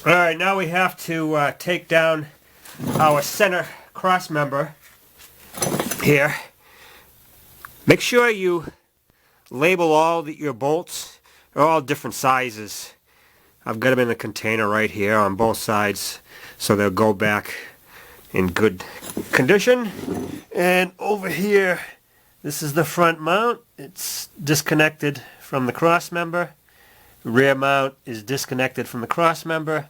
Alright, now we have to take down our center cross member here. Make sure you label all your bolts. They're all different sizes. I've got them in the container right here on both sides so they'll go back in good condition. And over here, this is the front mount. It's disconnected from the cross member. The rear mount is disconnected from the cross member.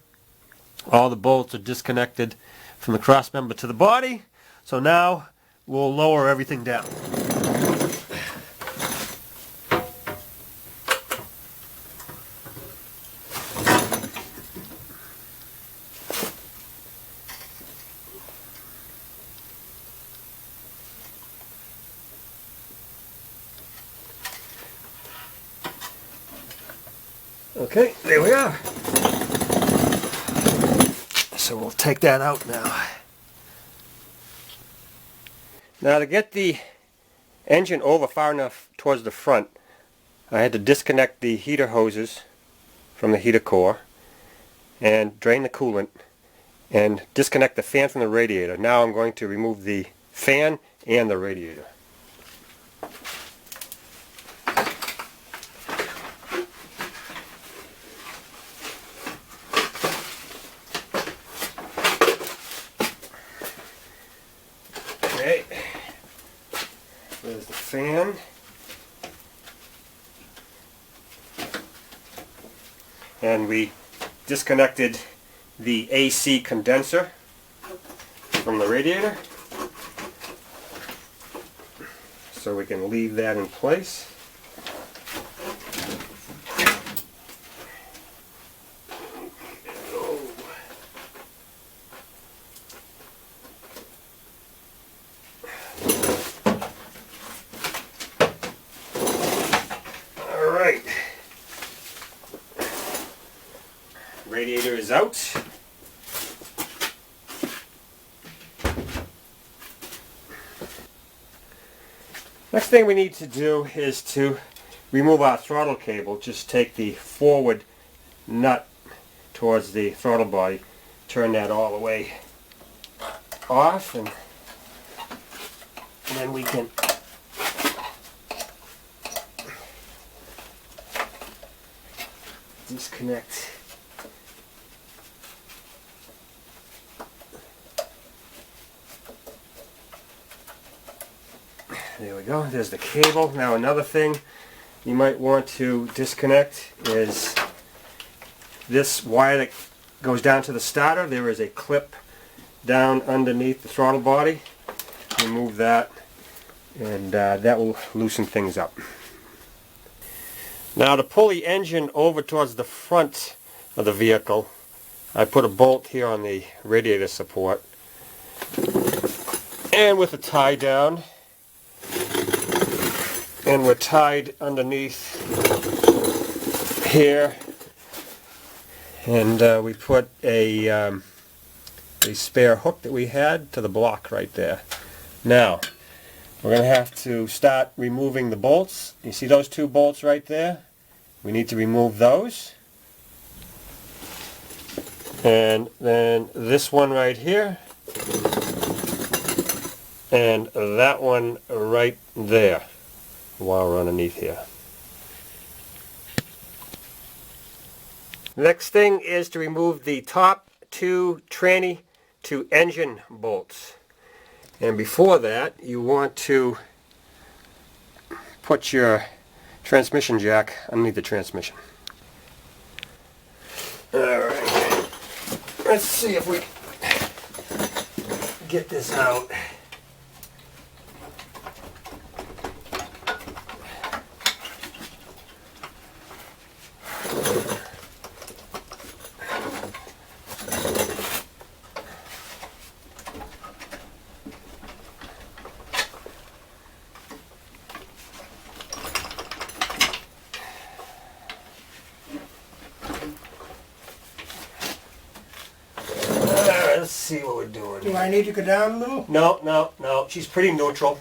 All the bolts are disconnected from the cross member to the body. So now we'll lower everything down. Okay, there we are. So we'll take that out now. Now to get the engine over far enough towards the front, I had to disconnect the heater hoses from the heater core and drain the coolant and disconnect the fan from the radiator. Now I'm going to remove the fan and the radiator. Okay, there's the fan. And we disconnected the AC condenser from the radiator, so we can leave that in place. Alright. Radiator is out. Next thing we need to do is to remove our throttle cable. Just take the forward nut towards the throttle body, turn that all the way off, and then we can disconnect . There we go, there's the cable. Now another thing you might want to disconnect is this wire that goes down to the starter. There is a clip down underneath the throttle body. Remove that, and that will loosen things up. Now to pull the engine over towards the front of the vehicle, I put a bolt here on the radiator support, and with a tie down, and we're tied underneath here, and we put a spare hook that we had to the block right there. Now we're going to have to start removing the bolts. You see those two bolts right there? We need to remove those. And then this one right here, and that one right there, while we're underneath here. Next thing is to remove the top two tranny to engine bolts. And before that, you want to put your transmission jack underneath the transmission. Alright, let's see if we get this out. Let's see what we're doing. Do I need to go down a little? No, no, no. She's pretty neutral.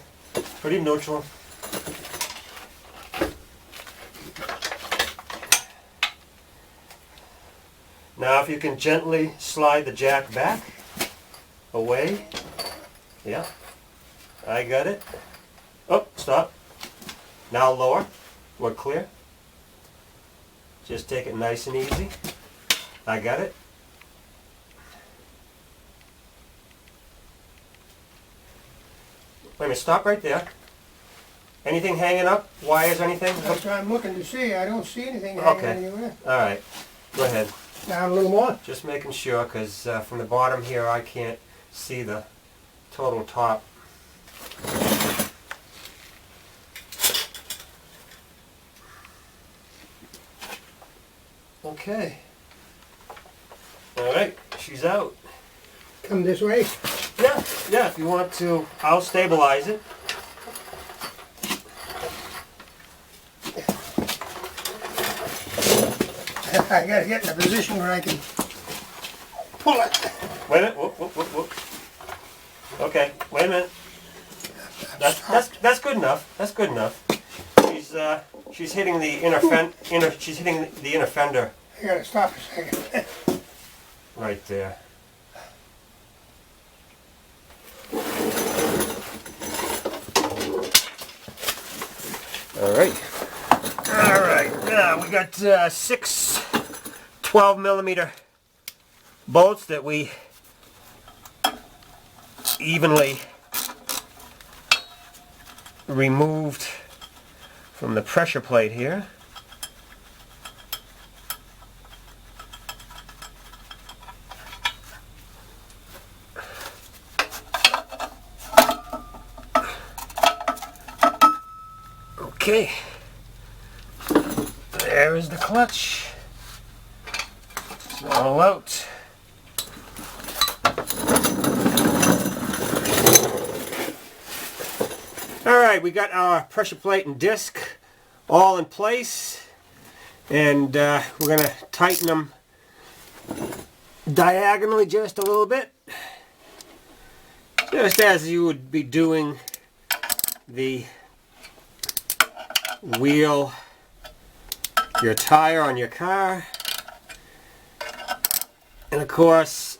Pretty neutral. Now if you can gently slide the jack back, away. Yeah, I got it. Oh, stop. Now lower. We're clear. Just take it nice and easy. I got it. Wait a minute, stop right there. Anything hanging up? Wires, anything? That's what I'm looking to see. I don't see anything hanging anywhere. Alright, go ahead. Down a little more. Just making sure, because from the bottom here I can't see the total top. Okay. Alright, she's out. Come this way. Yeah, if you want to, I'll stabilize it. I gotta get in a position where I can pull it. Wait a minute, whoop. Okay, wait a minute. That's good enough. That's good enough. She's hitting the inner fender. I gotta stop a second. Right there. Alright, now we got 6 12mm bolts that we evenly removed from the pressure plate here. Okay, there is the clutch. It's all out. Alright, we got our pressure plate and disc all in place, and we're going to tighten them diagonally just a little bit, just as you would be doing the wheel, your tire on your car. And of course,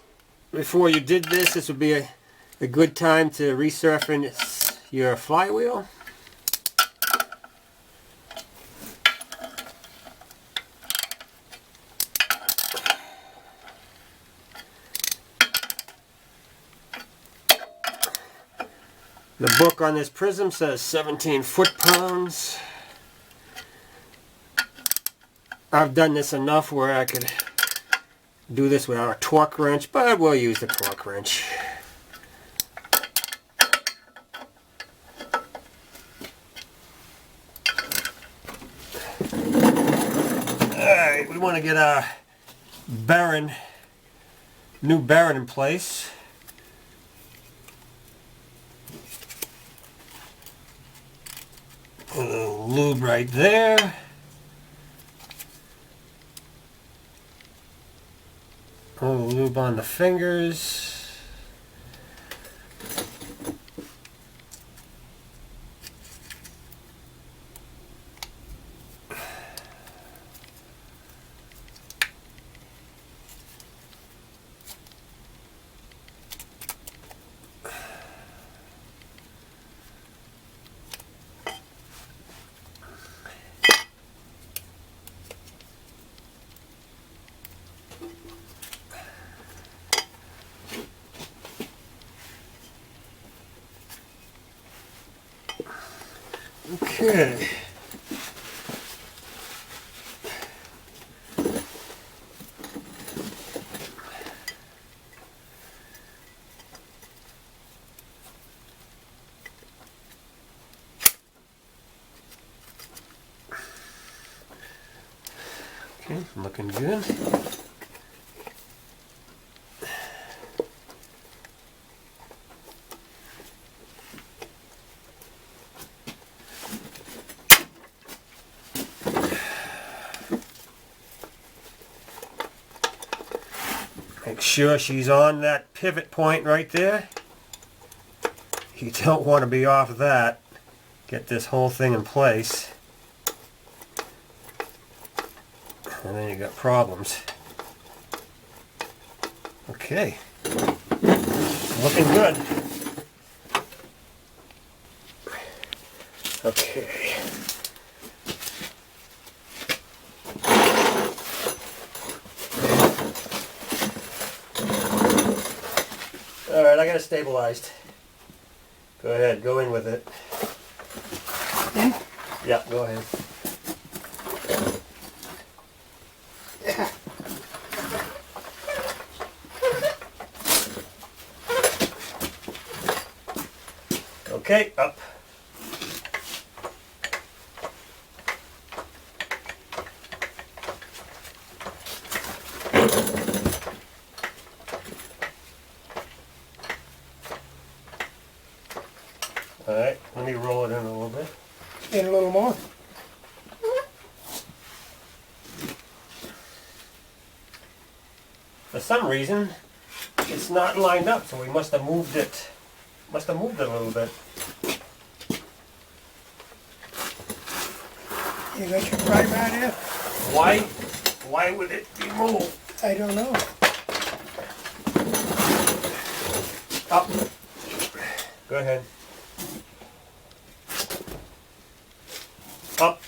before you did this, this would be a good time to resurface your flywheel. The book on this Prizm says 17 foot-pounds. I've done this enough where I could do this without a torque wrench, but we'll use the torque wrench. Alright, we want to get our bearing, new bearing in place. Put a little lube right there. A little lube on the fingers. Okay. Okay, looking good. Make sure she's on that pivot point right there. You don't want to be off that. Get this whole thing in place. And then you got problems. Okay. Looking good. Okay. Alright, I got it stabilized. Go ahead, go in with it. In? Yeah, go ahead. Okay, up. Alright, let me roll it in a little bit. In a little more. For some reason, it's not lined up, so we must have moved it. Must have moved it a little bit. You got your pry bar there? Why would it be moved? I don't know. Up. Go ahead. Up.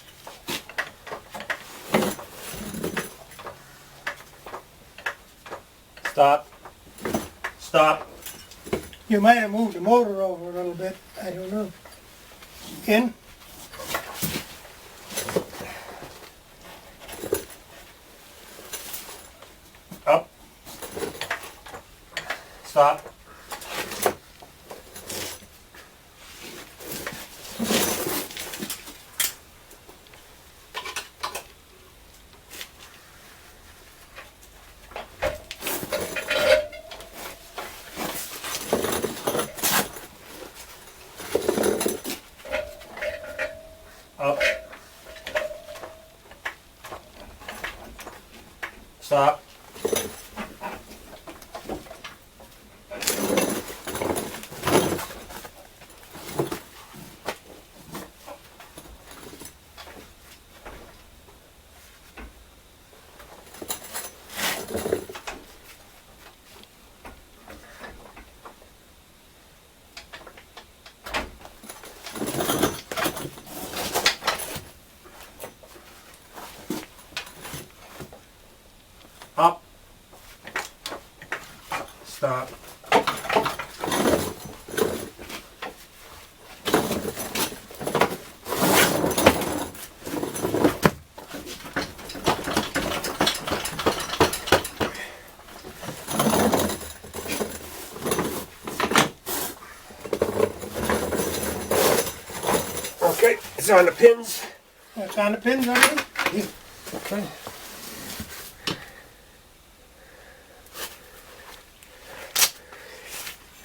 Stop. Stop. You might have moved the motor over a little bit. I don't know. In? Up. Stop. Up. Stop. Up. Stop. Okay, it's on the pins. It's on the pins already? Okay.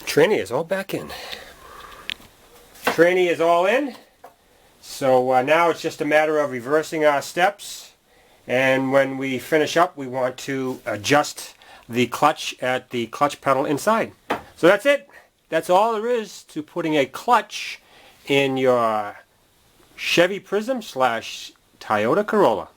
Tranny is all back in. Tranny is all in. So now it's just a matter of reversing our steps. And when we finish up, we want to adjust the clutch at the clutch pedal inside. So that's it. That's all there is to putting a clutch in your Chevy Prizm / Toyota Corolla.